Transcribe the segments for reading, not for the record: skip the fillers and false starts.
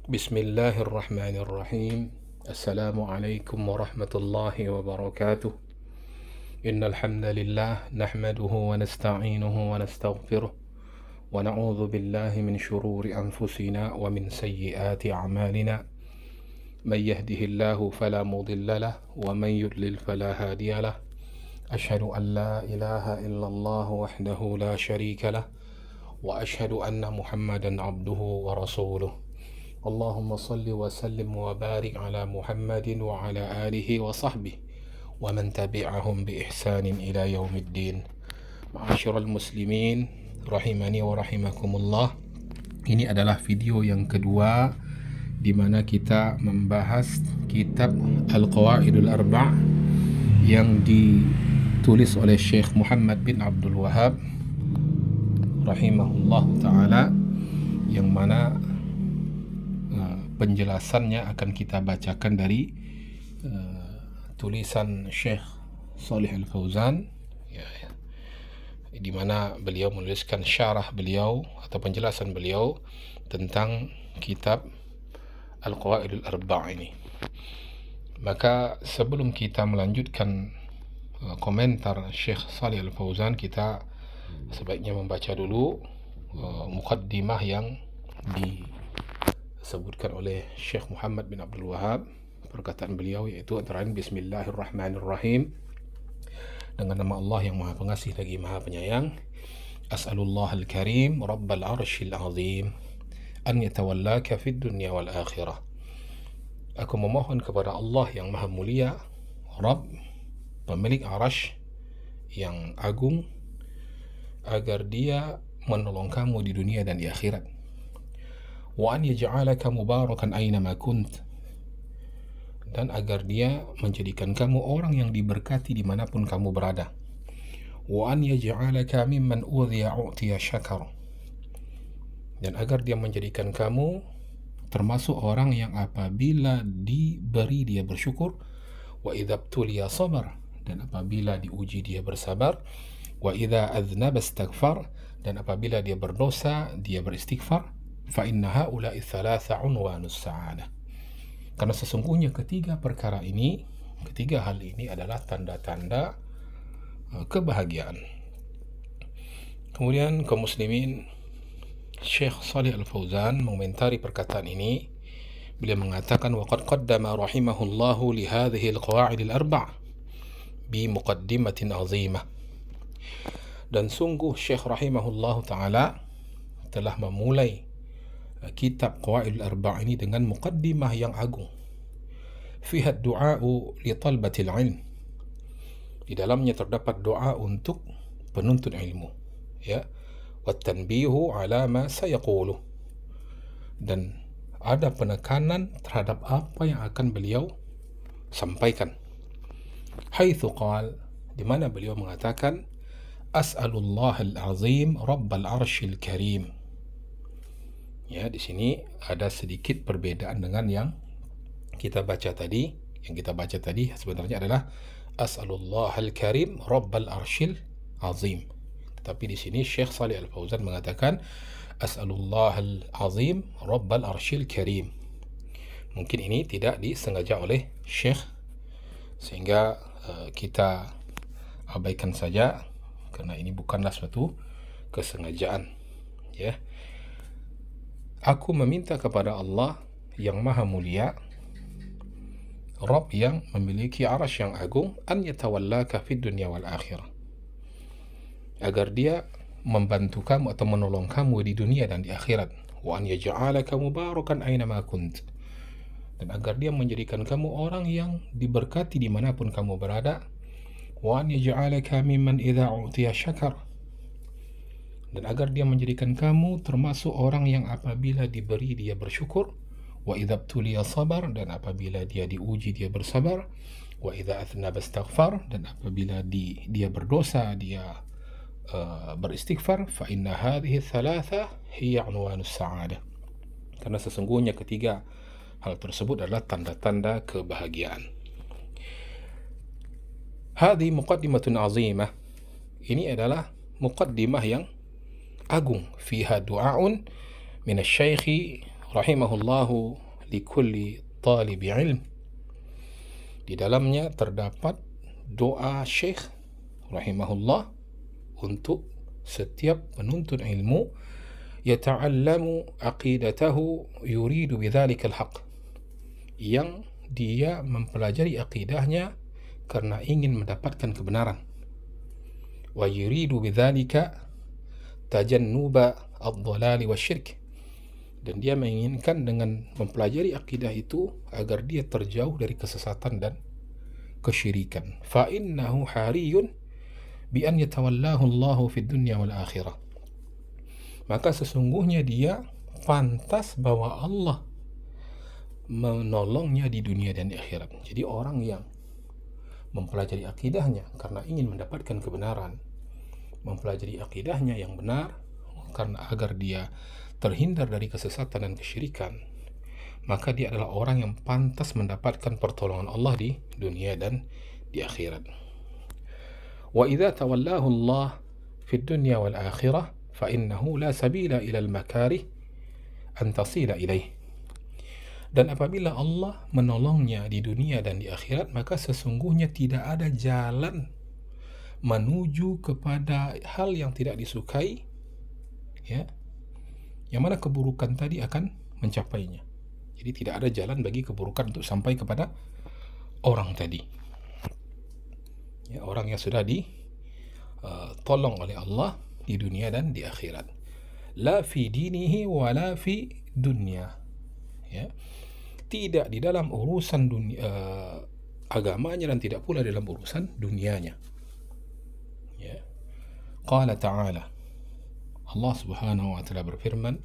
Bismillahirrahmanirrahim. Assalamualaikum warahmatullahi wabarakatuh. Innal hamdalillah nahmaduhu wa nasta'inuhu wa nastaghfiruh wa na'udzu billahi min shururi anfusina wa min sayyiati a'malina. Man yahdihillahu fala mudilla lahu wa man yudlil fala hadiya lahu. Ashhadu an la ilaha illallah wahdahu la sharika lahu wa ashhadu anna Muhammadan abduhu wa rasuluh. Allahumma salli wa sallim wa barik ala Muhammadin wa ala alihi wa sahbihi wa man tabi'ahum bi ihsanin ila yaumiddin. Ma'asyiral muslimin rahimani wa rahimakumullah. Ini adalah video yang kedua di mana kita membahas kitab Al-Qawaidul Arba' yang ditulis oleh Syekh Muhammad bin Abdul Wahhab rahimahullah ta'ala, yang mana penjelasannya akan kita bacakan dari tulisan Syekh Shalih Al-Fauzan, di mana beliau menuliskan syarah beliau atau penjelasan beliau tentang kitab Al-Qawaidul Arba' ini. Maka sebelum kita melanjutkan komentar Syekh Shalih Al-Fauzan, kita sebaiknya membaca dulu muqaddimah yang disebutkan oleh Syekh Muhammad bin Abdul Wahhab. Perkataan beliau yaitu antara lain, Bismillahirrahmanirrahim, dengan nama Allah yang Maha Pengasih lagi Maha Penyayang. As'alullah al-karim Rabbal arshil azim an yatawallaka fid dunya wal akhirah. Aku memohon kepada Allah yang Maha Mulia, Rabb, pemilik arash yang agung, agar dia menolong kamu di dunia dan di akhirat. Wa an yaj'alaka mubarakan aynama kunt, dan agar dia menjadikan kamu orang yang diberkati dimanapun kamu berada. Wa an yaj'alaka mimman udhiya u'tiya syakar, dan agar dia menjadikan kamu termasuk orang yang apabila diberi dia bersyukur. Wa idza btuliya sabar, dan apabila diuji dia bersabar. Wa idza adznaba istaghfar, dan apabila dia berdosa dia beristighfar. Fa inna haula'i thalatha unwanus sa'adah, karena sesungguhnya ketiga perkara ini, ketiga hal ini adalah tanda-tanda kebahagiaan. Kemudian kaum muslimin, Syekh Shalih Al-Fauzan mengomentari perkataan ini. Beliau mengatakan, wa qad qaddama rahimahullahu li hadhihi al-qawa'id al-arba' bi muqaddimatin 'azimah. Dan sungguh Syekh rahimahullahu ta'ala telah memulai kitab Qawaidul Arba' ini dengan muqaddimah yang agung. Fiha du'a'u li talbatil ilm, di dalamnya terdapat doa untuk penuntut ilmu, ya, wa tanbihu ala ma sayaqulu, dan ada penekanan terhadap apa yang akan beliau sampaikan. Haitsu qala, di mana beliau mengatakan, as'alullah al-azim rabbal arshil karim. Ya, di sini ada sedikit perbedaan dengan yang kita baca tadi. Yang kita baca tadi sebenarnya adalah as'alullah al-karim rabbal arshil azim. Tetapi di sini Syekh Shalih Al-Fauzan mengatakan as'alullah al-azim rabbal arshil karim. Mungkin ini tidak disengaja oleh Syekh, sehingga kita abaikan saja, karena ini bukanlah suatu kesengajaan, ya. Aku meminta kepada Allah yang Maha Mulia, Rabb yang memiliki arasy yang agung, an yatawallaka fid dunya wal akhirah, agar dia membantu kamu atau menolong kamu di dunia dan di akhirat. Wa an yaj'alaka mubarakan aynama kunt, dan agar dia menjadikan kamu orang yang diberkati dimanapun kamu berada. Wa an yaj'alaka mimman idza u'tiya syakar, dan agar dia menjadikan kamu termasuk orang yang apabila diberi dia bersyukur. Wa idza btuliya sabar, dan apabila dia diuji dia bersabar. Wa idza athnaba istaghfar, dan apabila dia berdosa dia beristighfar. Fa inna hadhihi thalatha hiya unwanus sa'adah, karena sesungguhnya ketiga hal tersebut adalah tanda-tanda kebahagiaan. Hadhi muqaddimatun azimah, ini adalah muqaddimah yang agung. Fiha du'aun min asy-syaikh rahimahullahu likulli talibi ilm. Di dalamnya terdapat doa Syekh rahimahullah untuk setiap penuntut ilmu, yata'allamu aqidatahu yuridu bidzalika al-haq, yang dia mempelajari akidahnya karena ingin mendapatkan kebenaran, wa yuridu bidzalika tajannuba ad-dhalali wasyirk, dan dia menginginkan dengan mempelajari akidah itu agar dia terjauh dari kesesatan dan kesyirikan. Fa innahu hariyun bi an yatawallahu Allahu fid dunya wal akhirah, maka sesungguhnya dia pantas bahwa Allah menolongnya di dunia dan di akhirat. Jadi orang yang mempelajari akidahnya karena ingin mendapatkan kebenaran, mempelajari akidahnya yang benar karena agar dia terhindar dari kesesatan dan kesyirikan, maka dia adalah orang yang pantas mendapatkan pertolongan Allah di dunia dan di akhirat. Wa idza tawallahu Allah fi dunya wal akhirah fa innahu la sabila ila al makarih an tasila ilaih. Dan apabila Allah menolongnya di dunia dan di akhirat, maka sesungguhnya tidak ada jalan menuju kepada hal yang tidak disukai, ya, yang mana keburukan tadi akan mencapainya. Jadi tidak ada jalan bagi keburukan untuk sampai kepada orang tadi, ya, orang yang sudah ditolong oleh Allah di dunia dan di akhirat. La fi dinihi wa la fi dunya, ya, tidak di dalam urusan dunia, agamanya, dan tidak pula dalam urusan dunianya, ya. Qala ta'ala, Allah subhanahu wa ta'ala berfirman,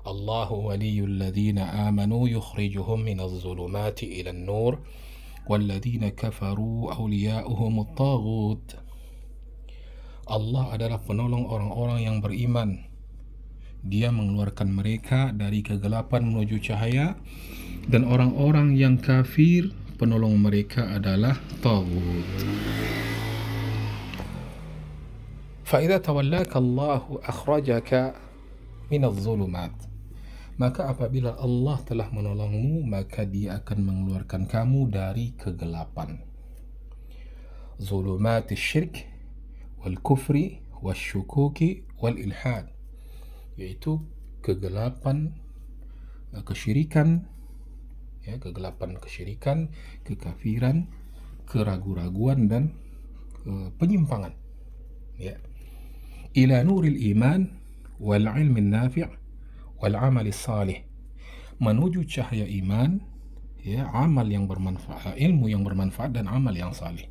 Allahu waliyul ladzina amanu yukhrijuhum minadh dhulumati ilan nur walladzina kafaru awliya'uhumut taghut. Allah adalah penolong orang-orang yang beriman. Dia mengeluarkan mereka dari kegelapan menuju cahaya, dan orang-orang yang kafir penolong mereka adalah taghut. Fa idza tawallaka Allahu akhrajaka minadh dhulumat, maka apabila Allah telah menolongmu, maka Dia akan mengeluarkan kamu dari kegelapan. Zulumat syirk wal kufri wasyukuki wal ilhad, yaitu kegelapan kesyirikan, ya, kegelapan kesyirikan, kekafiran, keraguan-raguan, dan penyimpangan, ya. Ila nuril iman wal ilmin nafi' wal amali salih, menuju cahaya iman, ya, amal yang bermanfaat, ilmu yang bermanfaat, dan amal yang salih.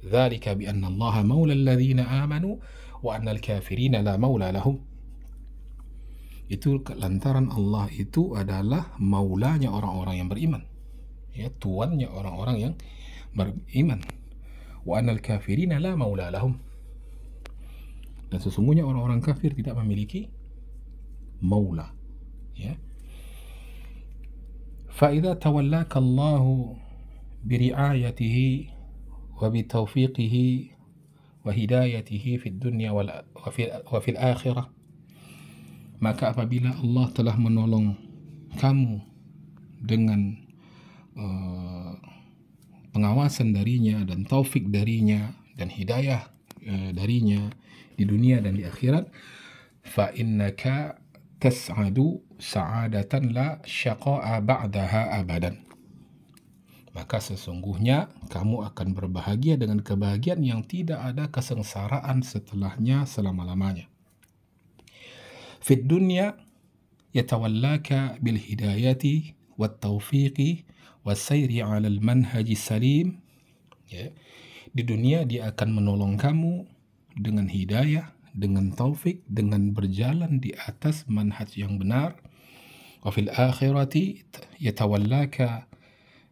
Dzalika bi anna Allah maula alladhina amanu wa anna al-kafirina la maula lahum. Itu lantaran Allah itu adalah maulanya orang-orang yang beriman, ya, tuannya orang-orang yang beriman. Wa anna al-kafirina la maula lahum, dan sesungguhnya orang-orang kafir tidak memiliki maula, ya. Fa idza tawallaka Allahu bi ri'ayatihi wa bi taufiqihi wa hidayatihi fid dunya wa fil akhirah, maka apabila Allah telah menolong kamu dengan pengawasan darinya dan taufik darinya dan hidayah darinya di dunia dan di akhirat, fa innaka tas'adu sa'adatan la syaqa'a ba'daha abadan, maka sesungguhnya kamu akan berbahagia dengan kebahagiaan yang tidak ada kesengsaraan setelahnya selama-lamanya. Fid dunya yatawallaka bil hidayati wat taufiqi was sayri 'ala al manhaj salim, ya. Di dunia dia akan menolong kamu dengan hidayah, dengan taufik, dengan berjalan di atas manhaj yang benar. Wa fil akhirati yatawallaka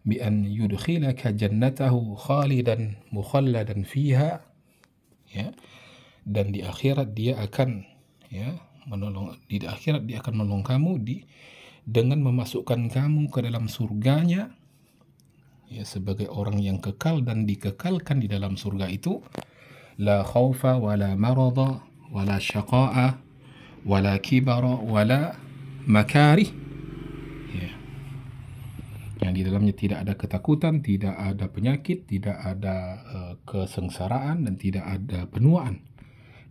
bi an yudkhilaka jannatahu khalidan mukhalladan fiha, ya, dan di akhirat dia akan, ya, menolong, di akhirat dia akan menolong kamu dengan memasukkan kamu ke dalam surganya, ya, sebagai orang yang kekal dan dikekalkan di dalam surga itu. La khaufa wala marada wala syaqa'a wala kibara wala makarih, ya, yang di dalamnya tidak ada ketakutan, tidak ada penyakit, tidak ada kesengsaraan, dan tidak ada penuaan,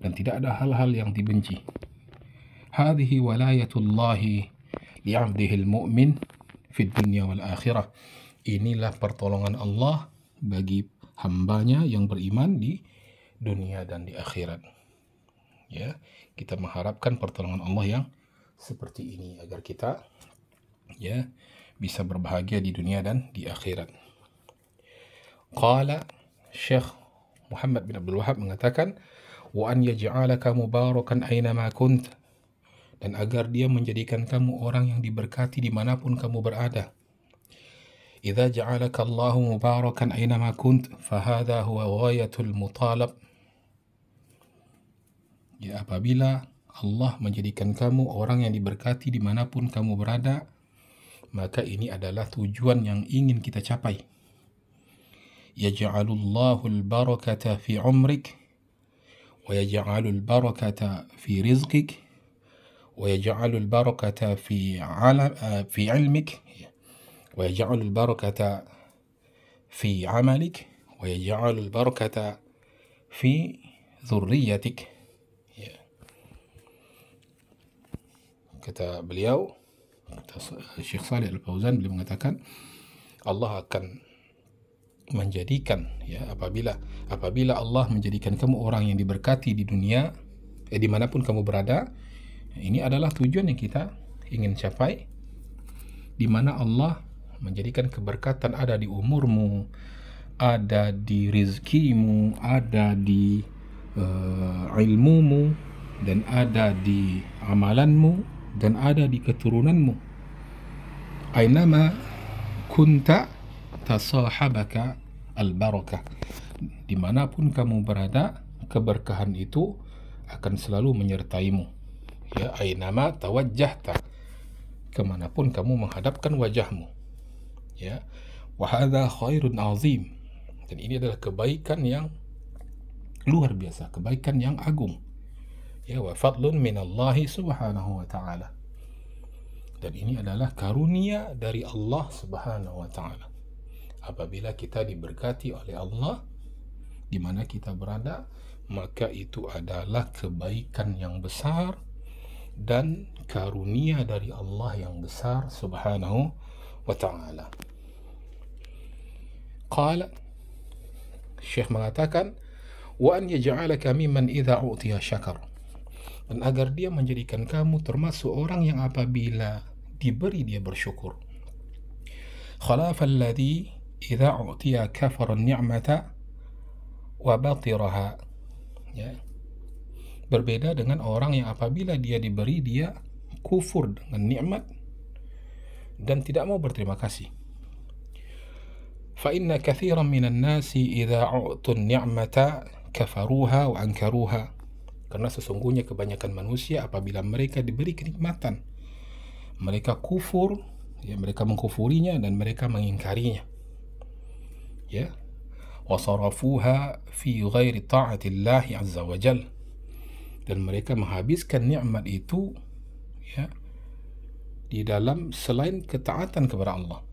dan tidak ada hal-hal yang dibenci. Hadhihi walayatullahi li'abdihil mu'min fid dunya wal akhirah. Inilah pertolongan Allah bagi hambanya yang beriman di dunia dan di akhirat. Ya, kita mengharapkan pertolongan Allah yang seperti ini agar kita ya bisa berbahagia di dunia dan di akhirat. Qala Syekh Muhammad bin Abdul Wahab mengatakan, wa an yaj'alaka mubarakan aynama kunt, dan agar dia menjadikan kamu orang yang diberkati dimanapun kamu berada. Idza ja'alaka Allahu mubarakan aynama kunt, fahadha huwa ghayatul mutalab. Ya, apabila Allah menjadikan kamu orang yang diberkati dimanapun kamu berada, maka ini adalah tujuan yang ingin kita capai. Yaj'alullahu al-barakata fi umrik, wa yaj'alul barakata fi rizqik, ويجعل البركة في علمك، ويجعل البركة في عملك، ويجعل البركة في ذريتك. Kata beliau, Syekh Shalih Al-Fauzan, beliau mengatakan Allah akan menjadikan, ya, apabila Allah menjadikan kamu orang yang diberkati di dunia, dimanapun kamu berada. Ini adalah tujuan yang kita ingin capai, di mana Allah menjadikan keberkatan ada di umurmu, ada di rizkimu, ada di ilmumu, dan ada di amalanmu, dan ada di keturunanmu. Ainama kunta tasahabaka al-barakah. Dimanapun kamu berada, keberkahan itu akan selalu menyertaimu. Ya, ainama tawajjahta, kemanapun kamu menghadapkan wajahmu. Ya, wa hadza khairun azim, dan ini adalah kebaikan yang luar biasa, kebaikan yang agung. Ya, wa fadlun minallahi subhanahu wa ta'ala, dan ini adalah karunia dari Allah subhanahu wa ta'ala. Apabila kita diberkati oleh Allah di mana kita berada, maka itu adalah kebaikan yang besar dan karunia dari Allah yang besar subhanahu wa ta'ala. Qala, Syekh mengatakan, wa an yaj'alaka mimman idza u'tiya syakar, dan agar dia menjadikan kamu termasuk orang yang apabila diberi dia bersyukur. Khalafal ladzi idza u'tiya kafara an-ni'mata wa batiraha. Ya, berbeda dengan orang yang apabila dia diberi, dia kufur dengan nikmat dan tidak mau berterima kasih. Fa inna katsiran minan nasi idza u'tu an-ni'mata kafaruha wa ankaruha. Karena sesungguhnya kebanyakan manusia apabila mereka diberi kenikmatan, mereka kufur, ya, mereka mengkufurinya dan mereka mengingkarinya. Ya, wa sarafuha fi ghairi ta'atillah azza wa jalla, dan mereka menghabiskan nikmat itu, ya, di dalam selain ketaatan kepada Allah.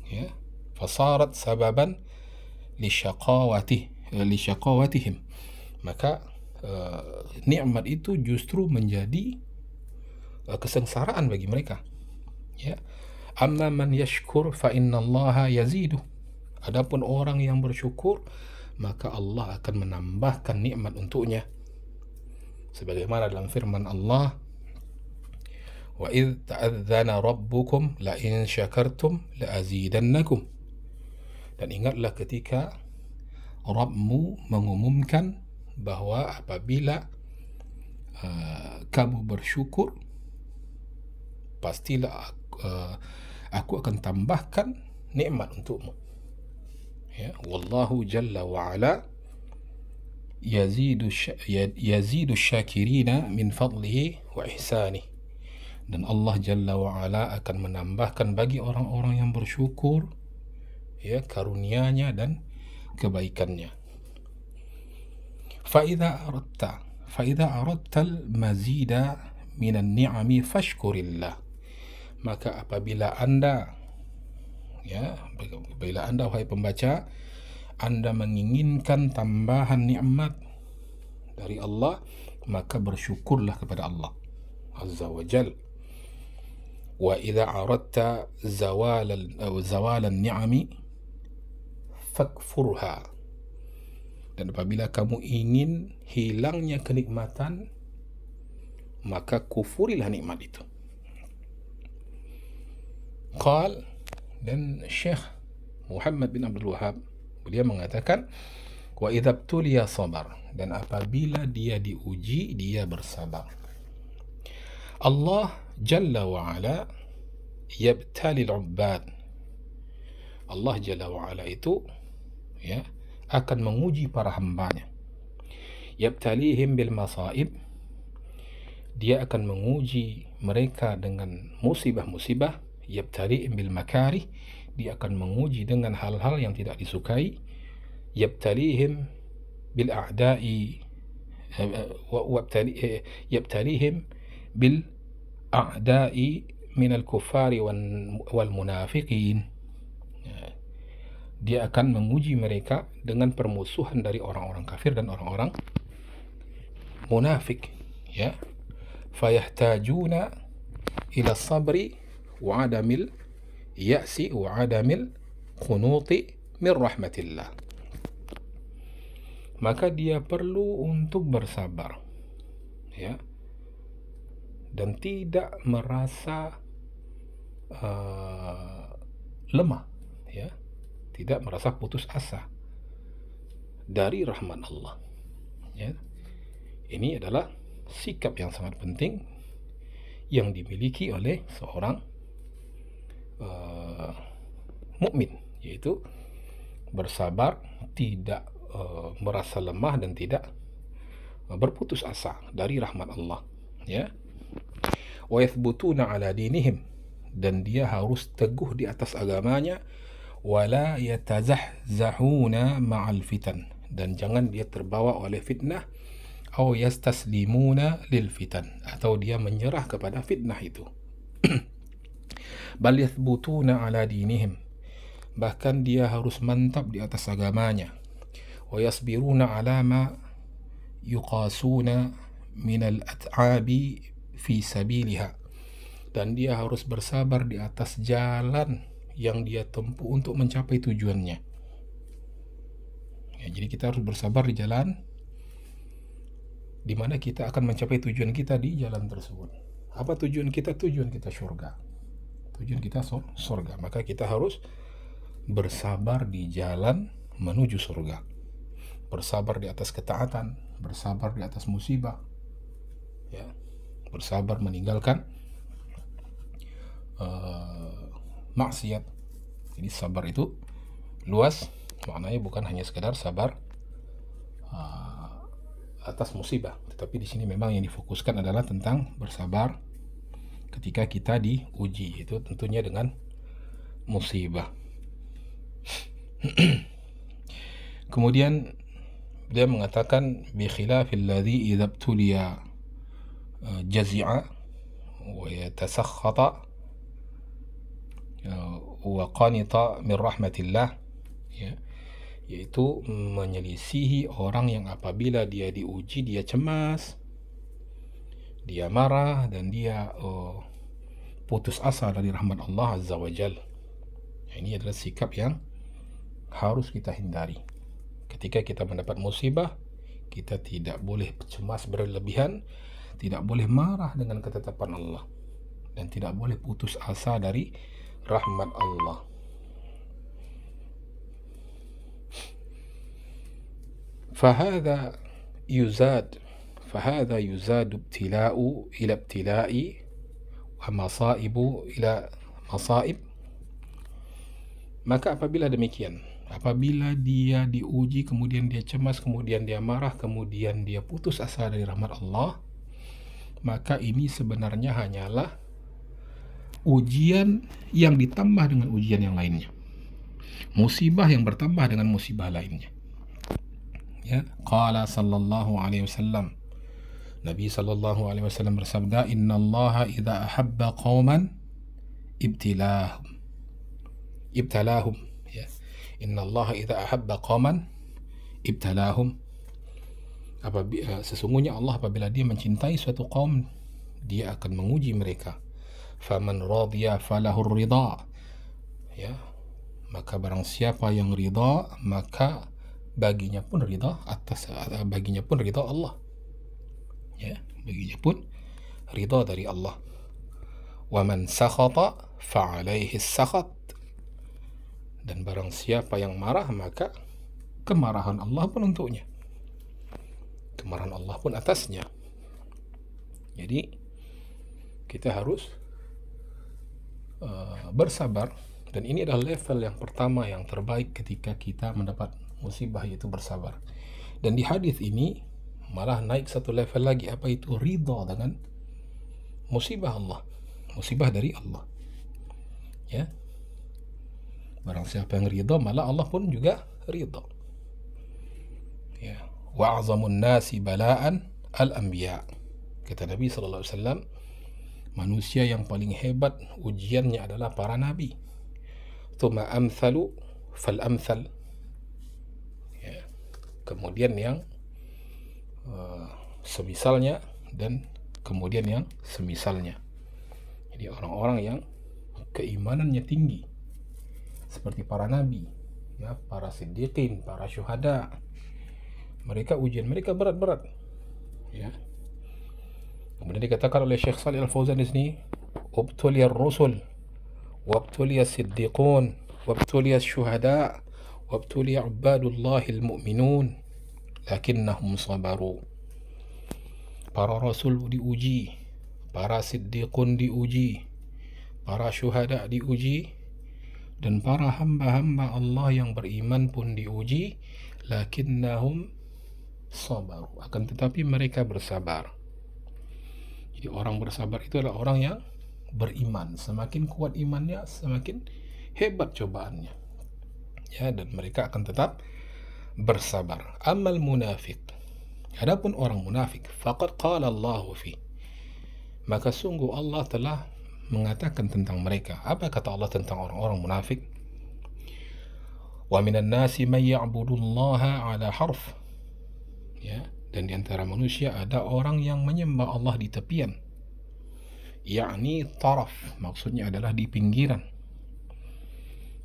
Ya, fasarat sababan lisyaqawatihim, maka nikmat itu justru menjadi kesengsaraan bagi mereka. Ya, amma man yashkur fa innallaha yazidu, adapun orang yang bersyukur maka Allah akan menambahkan nikmat untuknya, sebagaimana dalam firman Allah, wa idh ta'adzana rabbukum la in syakartum la azidannakum, dan ingatlah ketika Rabbmu mengumumkan bahwa apabila kamu bersyukur, pastilah aku akan tambahkan nikmat untukmu. Ya, wallahu jalla wa ala yazidu syakirina min fadlihi wa ihsanih, dan Allah jalla wa ala akan menambahkan bagi orang-orang yang bersyukur, ya, karunia-Nya dan kebaikannya. Fa idza aradta al-mazida minan ni'ami fashkurillah. Maka apabila Anda, wahai pembaca, Anda menginginkan tambahan nikmat dari Allah, maka bersyukurlah kepada Allah Azza wa Jal. Wa idza aradta zawalan ni'ami fakfurha. Dan apabila kamu ingin hilangnya kenikmatan, maka kufurilah nikmat itu. Qal, dan Syekh Muhammad bin Abdul Wahab, beliau mengatakan, wa idza btuliya sabar, dan apabila dia diuji, dia bersabar. Allah Jalla wa Ala yabtali al-ubbad. Allah Jalla wa Ala itu akan menguji para hambanya. Yabtalihim bil masaib, dia akan menguji mereka dengan musibah-musibah. Yabtalihim bil makarih, dia akan menguji dengan hal-hal yang tidak disukai. Yabtalihim bil a'da'i, yabtalihim bil a'da'i min al-kuffari wal munafiqin. Dia akan menguji mereka dengan permusuhan dari orang-orang kafir dan orang-orang munafik. Fayahtajuna ila sabri wa adamil ya'si wa adamil qunuti min rahmatillah. Maka dia perlu untuk bersabar, dan tidak merasa lemah, tidak merasa putus asa dari rahmat Allah. Ini adalah sikap yang sangat penting yang dimiliki oleh seorang mukmin, yaitu bersabar, tidak merasa lemah dan tidak berputus asa dari rahmat Allah. Wa yathbutuna ala dinihim, dan dia harus teguh di atas agamanya. Wala yatazahzahuna ma'al fitan, dan jangan dia terbawa oleh fitnah. Atau yastaslimuna lil fitan, atau dia menyerah kepada fitnah itu. Bal yathbutuna ala dinihim, bahkan dia harus mantap di atas agamanya. Wa yasbiruna ala ma yuqasuna min al-at'abi fi sabiliha, dan dia harus bersabar di atas jalan yang dia tempuh untuk mencapai tujuannya. Jadi kita harus bersabar di jalan di mana kita akan mencapai tujuan kita di jalan tersebut. Apa tujuan kita? Tujuan kita surga. Tujuan kita surga. Maka kita harus bersabar di jalan menuju surga. Bersabar di atas ketaatan, bersabar di atas musibah, bersabar meninggalkan maksiat. Jadi sabar itu luas maknanya, bukan hanya sekedar sabar atas musibah, tetapi di sini memang yang difokuskan adalah tentang bersabar ketika kita diuji, itu tentunya dengan musibah. Kemudian dia mengatakan, bi khilafil ladzi idza btuliya jazi'a wa yatasakhata wa qanita min rahmatillah, yaitu menyelisihi orang yang apabila dia diuji dia cemas, dia marah, dan dia putus asa dari rahmat Allah Azza wa Jal. Ini adalah sikap yang harus kita hindari. Ketika kita mendapat musibah, kita tidak boleh cemas berlebihan, tidak boleh marah dengan ketetapan Allah, dan tidak boleh putus asa dari rahmat Allah. فهذا يزاد ابتلاء إلى ابتلاء ومصائب إلى مصائب. Maka apabila demikian, apabila dia diuji, kemudian dia cemas, kemudian dia marah, kemudian dia putus asa dari rahmat Allah, maka ini sebenarnya hanyalah ujian yang ditambah dengan ujian yang lainnya, musibah yang bertambah dengan musibah lainnya. Qala sallallahu alaihi wasallam, Nabi SAW bersabda, Inna Allah idha ahabba qawman ibtalahum, ya. Inna Allah idha ahabba qawman ibtalahum. Sesungguhnya Allah apabila dia mencintai suatu kaum, dia akan menguji mereka. Faman radiya falahur ridha, ya, maka barang siapa yang ridha, maka baginya pun ridha Allah, ya, baginya pun ridha dari Allah. Wa man sakhata fa alaihi sakhat, dan barang siapa yang marah, maka kemarahan Allah pun untuknya, kemarahan Allah pun atasnya. Jadi kita harus bersabar, dan ini adalah level yang pertama yang terbaik ketika kita mendapat musibah, yaitu bersabar. Dan di hadis ini malah naik satu level lagi, apa itu? Ridha dengan musibah Allah, musibah dari Allah, ya. Barang siapa yang ridha, malah Allah pun juga ridha, ya. Wa a'zamun nasi bala'an al-anbiya, kata Nabi SAW, manusia yang paling hebat ujiannya adalah para nabi. Tsumma amthalu fal amthal, ya. Kemudian yang semisalnya, dan kemudian yang semisalnya. Jadi orang-orang yang keimanannya tinggi seperti para nabi, ya, para siddiqin, para syuhada, mereka ujian mereka berat-berat, ya. Kemudian dikatakan oleh Syekh Shalih Al-Fauzan di sini, ubtuliya ar-rusul wabtuliya as-siddiqun wabtuliya asy-syuhada wabtuliya ibadullahil mu'minun lakinnahum sabaru. Para rasul diuji, para siddiqun diuji, para syuhada diuji, dan para hamba-hamba Allah yang beriman pun diuji. Lakinnahum sabaru, akan tetapi mereka bersabar. Jadi orang bersabar itu adalah orang yang beriman. Semakin kuat imannya, semakin hebat cobaannya, ya, dan mereka akan tetap bersabar. Amal munafik, adapun orang munafik, faqad qala Allah fi, maka sungguh Allah telah mengatakan tentang mereka. Apa kata Allah tentang orang-orang munafik? Wa minan nasi man ya'budullaha ala harf, ya, dan di antara manusia ada orang yang menyembah Allah di tepian, yakni taraf, maksudnya adalah di pinggiran,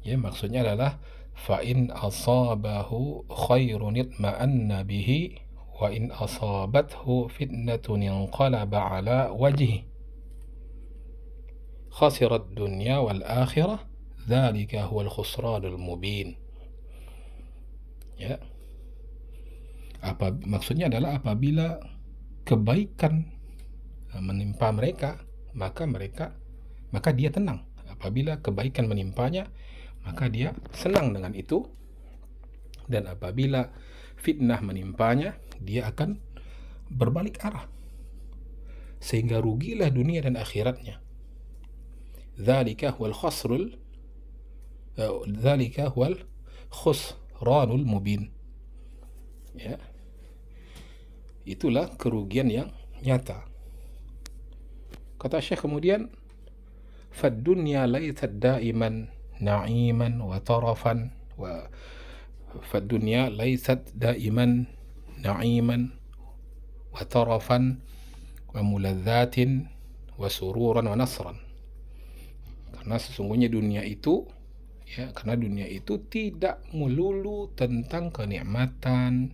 ya, maksudnya adalah fa in asabahu khairun itma'anna bihi wa in asabathu fitnatun inqalaba ala wajhi khasirat dunya wal akhirah dzalika huwal khusranul mubin, ya. Maksudnya adalah apabila kebaikan menimpa mereka, maka dia tenang. Apabila kebaikan menimpanya, maka dia senang dengan itu. Dan apabila fitnah menimpanya, dia akan berbalik arah, sehingga rugilah dunia dan akhiratnya. Dzalika huwal khusranul mubin, ya. Itulah kerugian yang nyata. Kata Syekh kemudian, fad-dunya laysat daiman na'iman wa tarafan wa fad-dunya laysat daiman na'iman wa tarafan wa muladzatin wa sururan wa nasran. Karena sesungguhnya dunia itu, ya, karena dunia itu tidak melulu tentang kenikmatan,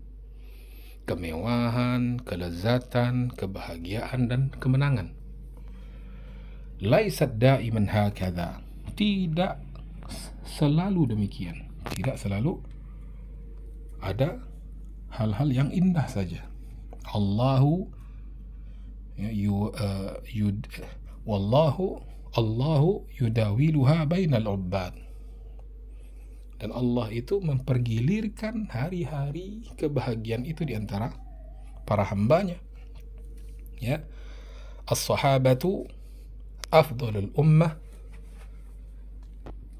kemewahan, kelezatan, kebahagiaan, dan kemenangan. Laisat daiman hakadha, tidak selalu demikian, tidak selalu ada hal-hal yang indah saja. Allahu yudawiluha bainal ubbad, dan Allah itu mempergilirkan hari-hari kebahagiaan itu di antara para hambanya, ya. As-sahabatu afdalul ummah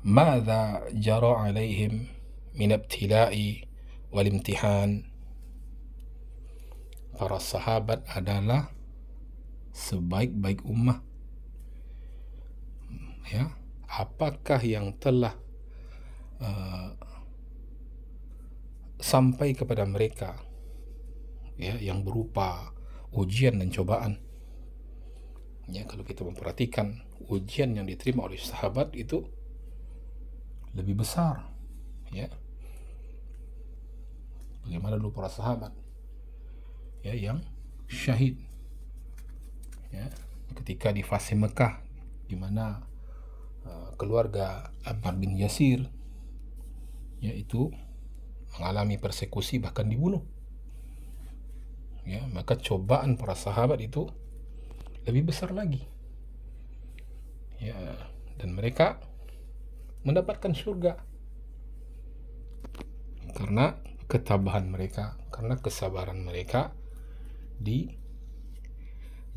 madza jara alaihim min ibtila'i wal imtihan. para sahabat adalah sebaik-baik ummah. Ya, apakah yang telah sampai kepada mereka, ya, yang berupa ujian dan cobaan. Ya, kalau kita memperhatikan ujian yang diterima oleh sahabat itu lebih besar. Ya, bagaimana dulu para sahabat, ya, yang syahid, ya, ketika di fase Mekah, di mana keluarga Ammar bin Yasir, yaitu mengalami persekusi bahkan dibunuh. Ya, maka cobaan para sahabat itu lebih besar lagi. Ya, dan mereka mendapatkan surga karena ketabahan mereka, karena kesabaran mereka di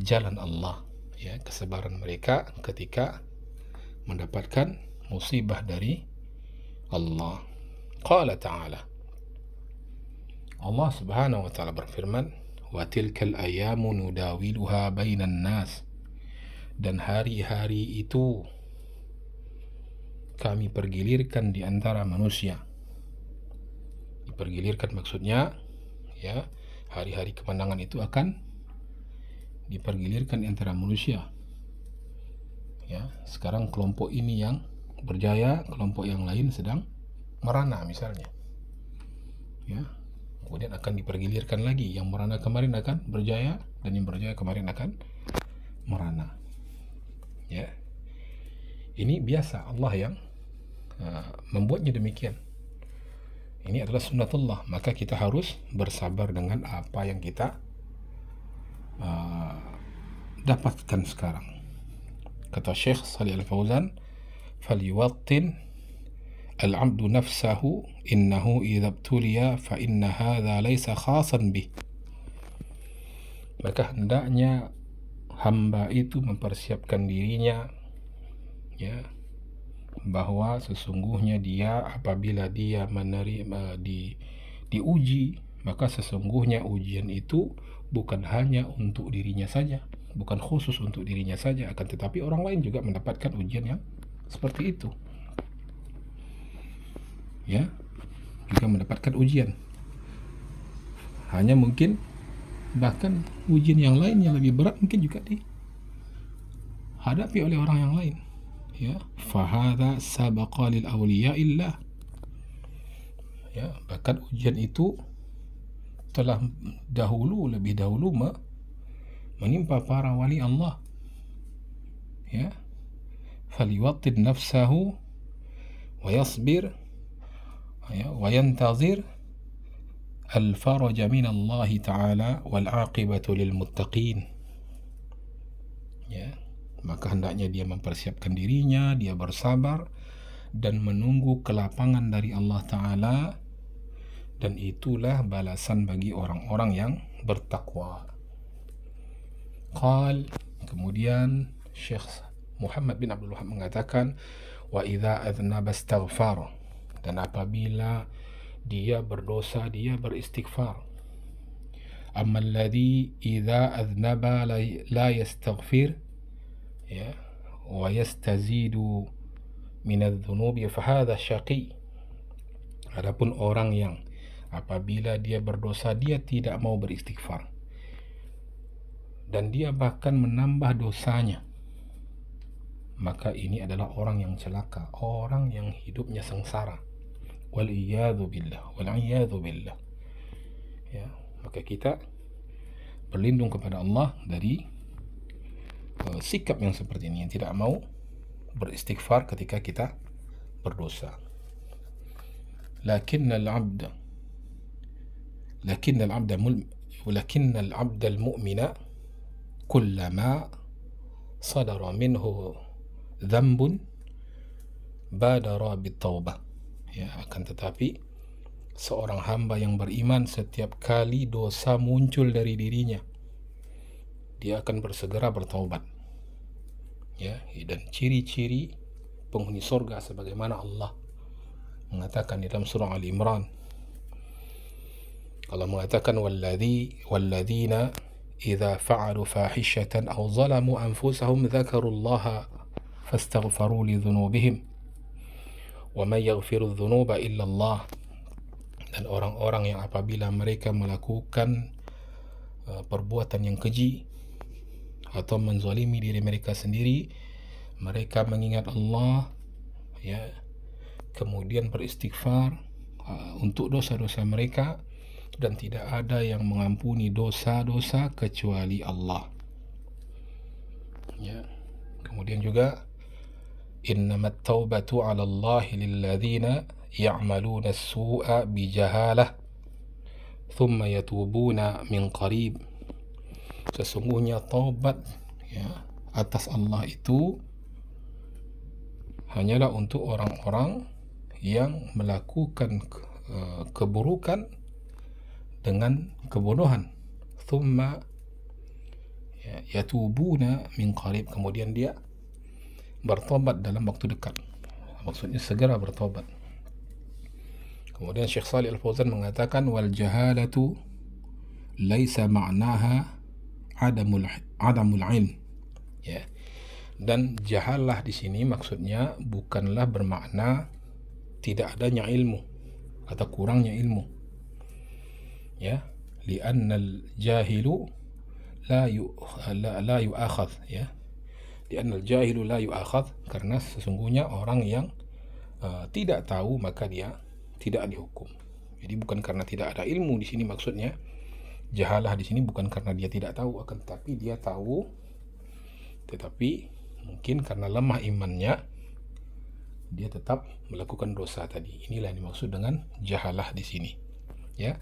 jalan Allah. Ya, kesabaran mereka ketika mendapatkan musibah dari Allah. Qala ta'ala, Allah subhanahu wa ta'ala berfirman, wa tilkal ayamu nudawiluha bainan nas, dan hari-hari itu kami pergilirkan di antara manusia. Dipergilirkan maksudnya, ya, hari-hari kemenangan itu akan dipergilirkan di antara manusia. Ya, sekarang kelompok ini yang berjaya, kelompok yang lain sedang merana misalnya. Ya, kemudian akan dipergilirkan lagi, yang merana kemarin akan berjaya dan yang berjaya kemarin akan merana. Ya, ini biasa Allah yang membuatnya demikian. Ini adalah sunnatullah, maka kita harus bersabar dengan apa yang kita dapatkan sekarang. Kata Syekh Shalih Al-Fauzan, falyuwattin al-'abdu nafsahu innahu idza ibtuliya fa inna hadza laysa khasan bih. Maka hendaknya hamba itu mempersiapkan dirinya, ya, bahwa sesungguhnya dia apabila dia menerima diuji, maka sesungguhnya ujian itu bukan hanya untuk dirinya saja, bukan khusus untuk dirinya saja, akan tetapi orang lain juga mendapatkan ujian yang seperti itu. Ya, juga mendapatkan ujian. Hanya mungkin bahkan ujian yang lain yang lebih berat mungkin juga dihadapi oleh orang yang lain. Ya, fahadha sabaqa lil awliya illah. Ya, bahkan ujian itu telah lebih dahulu menimpa para wali Allah. Ya, faliwattid nafsahu wa yasbir, ya, wa yantazir al-faraj min Allah Ta'ala wal aqibatu lil muttaqin. Ya, maka hendaknya dia mempersiapkan dirinya, dia bersabar dan menunggu kelapangan dari Allah Ta'ala, dan itulah balasan bagi orang-orang yang bertakwa. Qal, kemudian Syekh Muhammad bin Abdul Wahab mengatakan, wa idza adznaba astaghfar, dan apabila dia berdosa dia beristighfar. Amma alladhi idza adznaba la yastaghfir, ya, wa yastazidu min adh-dhunubi fa hadha syaqi. Adapun orang yang apabila dia berdosa dia tidak mau beristighfar dan dia bahkan menambah dosanya, maka ini adalah orang yang celaka, orang yang hidupnya sengsara. Wal iyadzu billah, wal iyadzu billah. Ya, maka kita berlindung kepada Allah dari sikap yang seperti ini, yang tidak mau beristighfar ketika kita berdosa. لكن العبد المؤمن كلما صدر منه ذنب بادر بالتوبة. Ya, akan tetapi seorang hamba yang beriman setiap kali dosa muncul dari dirinya, dia akan bersegera bertaubat. Ya, dan ciri-ciri penghuni surga sebagaimana Allah mengatakan di dalam surah Al-Imran, Allah mengatakan walladzina idza fa'alu fahishatan aw zalamu anfusahum dzakarullaha fastaghfaru li dzunubihim wa may yaghfiru dzunuba illa Allah. Dan orang-orang yang apabila mereka melakukan perbuatan yang keji atau menzalimi diri mereka sendiri, mereka mengingat Allah, ya, kemudian beristighfar untuk dosa-dosa mereka, dan tidak ada yang mengampuni dosa-dosa kecuali Allah. Ya. Kemudian juga innamat taubatu 'ala Allah lilladzina ya'maluna as-su'a bijahalah thumma yatubuna min qarib. Sesungguhnya taubat, ya, atas Allah itu hanyalah untuk orang-orang yang melakukan keburukan dengan kebodohan. Thumma yatubuna min qarib, kemudian dia bertobat dalam waktu dekat, maksudnya segera bertobat. Kemudian Syekh Shalih Al-Fauzan mengatakan wal jahalatu laisa ma'naha adamul ilm, ya. Dan jahalah di sini maksudnya bukanlah bermakna tidak adanya ilmu atau kurangnya ilmu, ya. Li'annal jahilu la yu'akhadh, ya. Li'annal jahilu la yu'akhadh, karena sesungguhnya orang yang tidak tahu maka dia tidak dihukum. Jadi bukan karena tidak ada ilmu di sini maksudnya. Jahalah di sini bukan karena dia tidak tahu, akan tetapi dia tahu, tetapi mungkin karena lemah imannya dia tetap melakukan dosa tadi. Inilah yang dimaksud dengan jahalah di sini, ya.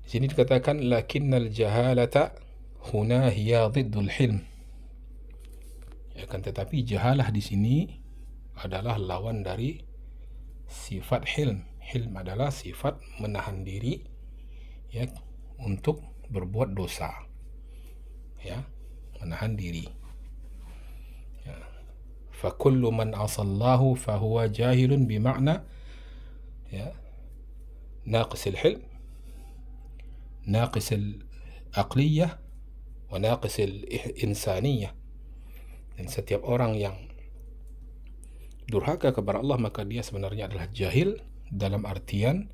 Di sini dikatakan lakinnal jahalata huna hiya dhiddul hilm. Ya, kan, tetapi jahalah di sini adalah lawan dari sifat hilm. Hilm adalah sifat menahan diri, ya, untuk berbuat dosa, ya, menahan diri. Ya. Fakullu man asallahu fahuwa jahilun bimakna, ya, naqisil hilm, naqisil aqliyah, wa naqisil insaniyah. Dan setiap orang yang durhaka kepada Allah maka dia sebenarnya adalah jahil, dalam artian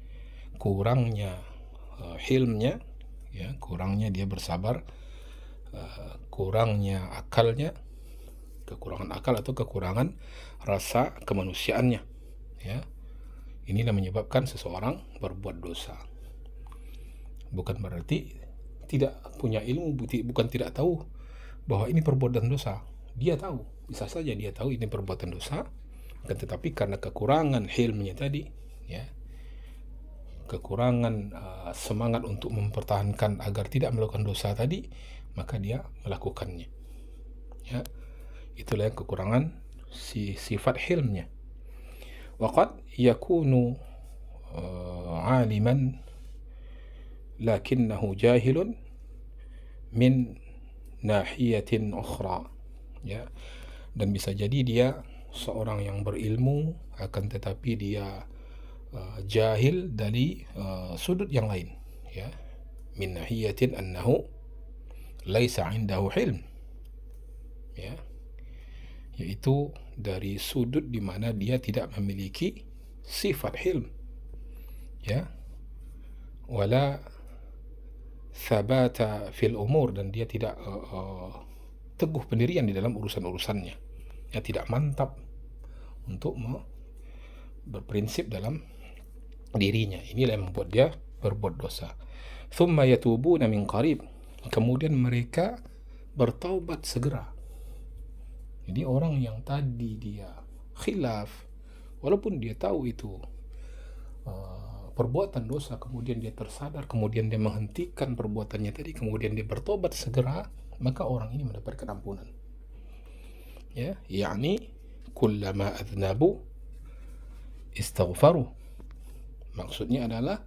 kurangnya hilmnya, ya, kurangnya dia bersabar, kurangnya akalnya, kekurangan akal atau kekurangan rasa kemanusiaannya, ya. Inilah menyebabkan seseorang berbuat dosa. Bukan berarti tidak punya ilmu, bukan tidak tahu bahwa ini perbuatan dosa. Dia tahu, bisa saja dia tahu ini perbuatan dosa, tetapi karena kekurangan hilmnya tadi, ya, kekurangan semangat untuk mempertahankan agar tidak melakukan dosa tadi, maka dia melakukannya, ya. Itulah yang kekurangan sifat hilmnya. Waqad yakunu aliman lakinnahu jahilun min nahiyatin ukhra, ya. Dan bisa jadi dia seorang yang berilmu, akan tetapi dia jahil dari sudut yang lain, ya. Min nahiyatin annahu laisa indahu hilm, ya, yaitu dari sudut di mana dia tidak memiliki sifat hilm, ya. Wala thabata fil umur, dan dia tidak teguh pendirian di dalam urusan-urusannya, ya, tidak mantap untuk berprinsip dalam dirinya. Inilah yang membuat dia berbuat dosa. Thumma yatubuna min qarib, kemudian mereka bertaubat segera. Jadi orang yang tadi dia khilaf, walaupun dia tahu itu perbuatan dosa, kemudian dia tersadar, kemudian dia menghentikan perbuatannya tadi, kemudian dia bertobat segera, maka orang ini mendapatkan ampunan, ya. Yani kullama adznabu istaghfaru, maksudnya adalah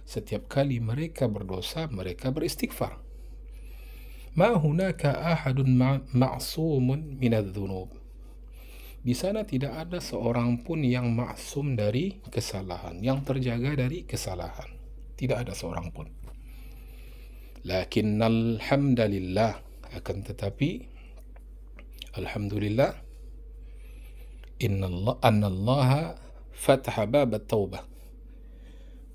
setiap kali mereka berdosa mereka beristighfar. Ma hunaka ahadun ma'sumun minadz-dzunub, di sana tidak ada seorang pun yang maksum dari kesalahan, yang terjaga dari kesalahan, tidak ada seorang pun. Lakinnal hamdalillah, akan tetapi alhamdulillah, annallaha fataha bab at-taubah.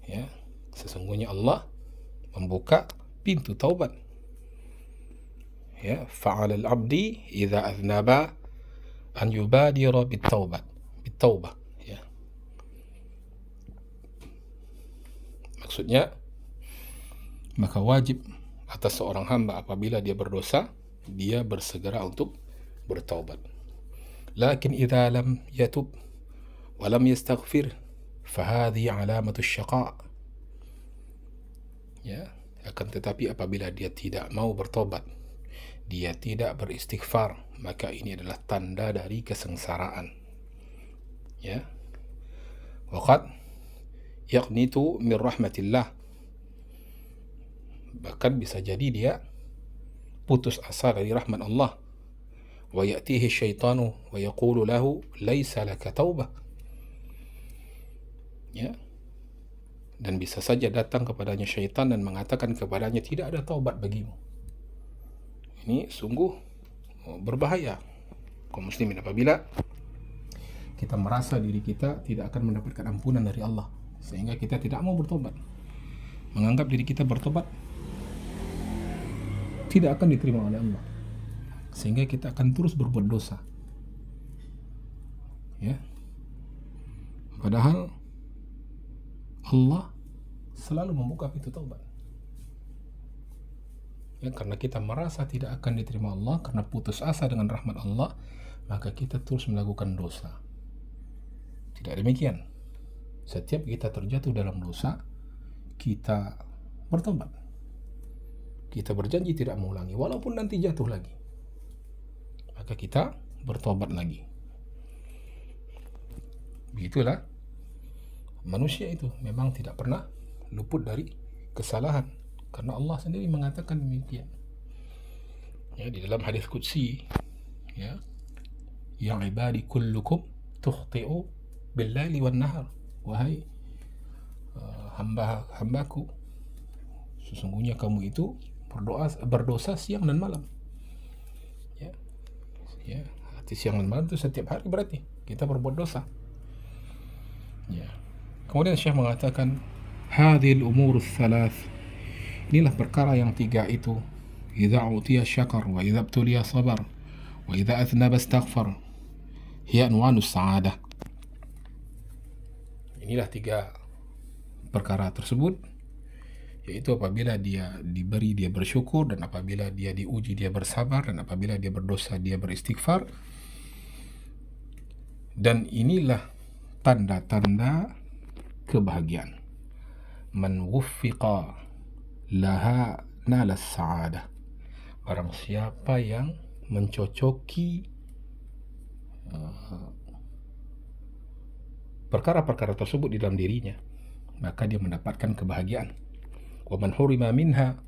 Ya, sesungguhnya Allah membuka pintu taubat. Ya, fa'ala al-'abdi idza aznaba an yubadira bit-taubah. Ya. Maksudnya, maka wajib atas seorang hamba apabila dia berdosa, dia bersegera untuk bertaubat. Lakin idza lam yatub wa lam yastaghfir fahadhi alamatu syaqa. Ya, akan tetapi apabila dia tidak mau bertobat, dia tidak beristighfar, maka ini adalah tanda dari kesengsaraan. Ya. Waqad yaqnitu min rahmatillah, bahkan bisa jadi dia putus asa dari rahmat Allah. Wa ya'tihi syaitanu wa yaqulu lahu laisa laka taubah. Ya. Dan bisa saja datang kepadanya syaitan dan mengatakan kepadanya tidak ada taubat bagimu. Ini sungguh berbahaya kaum muslimin apabila kita merasa diri kita tidak akan mendapatkan ampunan dari Allah sehingga kita tidak mau bertobat, menganggap diri kita bertobat tidak akan diterima oleh Allah, sehingga kita akan terus berbuat dosa. Ya. Padahal Allah selalu membuka pintu taubat. Ya, karena kita merasa tidak akan diterima Allah, karena putus asa dengan rahmat Allah, maka kita terus melakukan dosa. Tidak demikian. Setiap kita terjatuh dalam dosa, kita bertobat. Kita berjanji tidak mengulangi, walaupun nanti jatuh lagi, maka kita bertobat lagi. Begitulah manusia itu, memang tidak pernah luput dari kesalahan, karena Allah sendiri mengatakan demikian. Ya, di dalam hadis qudsi, ya, ya ibadi kullukum tukhti'u bil-laili wan-nahar. Wahai hamba-hambaku, sesungguhnya kamu itu berdosa siang dan malam. Ya, ya, arti siang dan malam itu setiap hari berarti kita berbuat dosa. Ya. Kemudian Syekh mengatakan, hadhil umur thalath, inilah perkara yang tiga itu, idza utiya syakar wa idza ibtuliya sabar wa idza athnaba astaghfar, hiya anwanus sa'adah. Inilah tiga perkara tersebut, yaitu apabila dia diberi dia bersyukur, dan apabila dia diuji dia bersabar, dan apabila dia berdosa dia beristighfar. Dan inilah tanda-tanda kebahagiaan. Man wuffiqa laha nalas sa'adah. Barang siapa yang mencocoki perkara-perkara tersebut di dalam dirinya, maka dia mendapatkan kebahagiaan. Wa man hurima minha,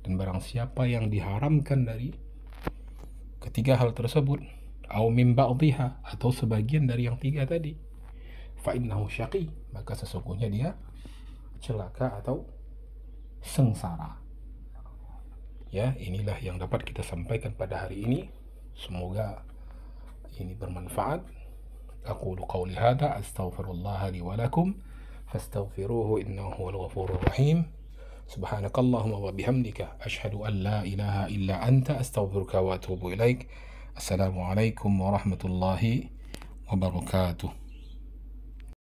dan barang siapa yang diharamkan dari ketiga hal tersebut, au min ba'dhiha, atau sebagian dari yang tiga tadi, fa innahu syaqi, maka sesungguhnya dia celaka atau sengsara. Ya, inilah yang dapat kita sampaikan pada hari ini. Semoga ini bermanfaat. Aqulu qawli hadha astaghfirullah li wa lakum fastaghfiruhu innahu huwal ghafurur rahim. Subhanakallahumma wa bihamdika asyhadu an la ilaha illa anta astaghfiruka wa atubu ilaik. Assalamualaikum warahmatullahi wabarakatuh.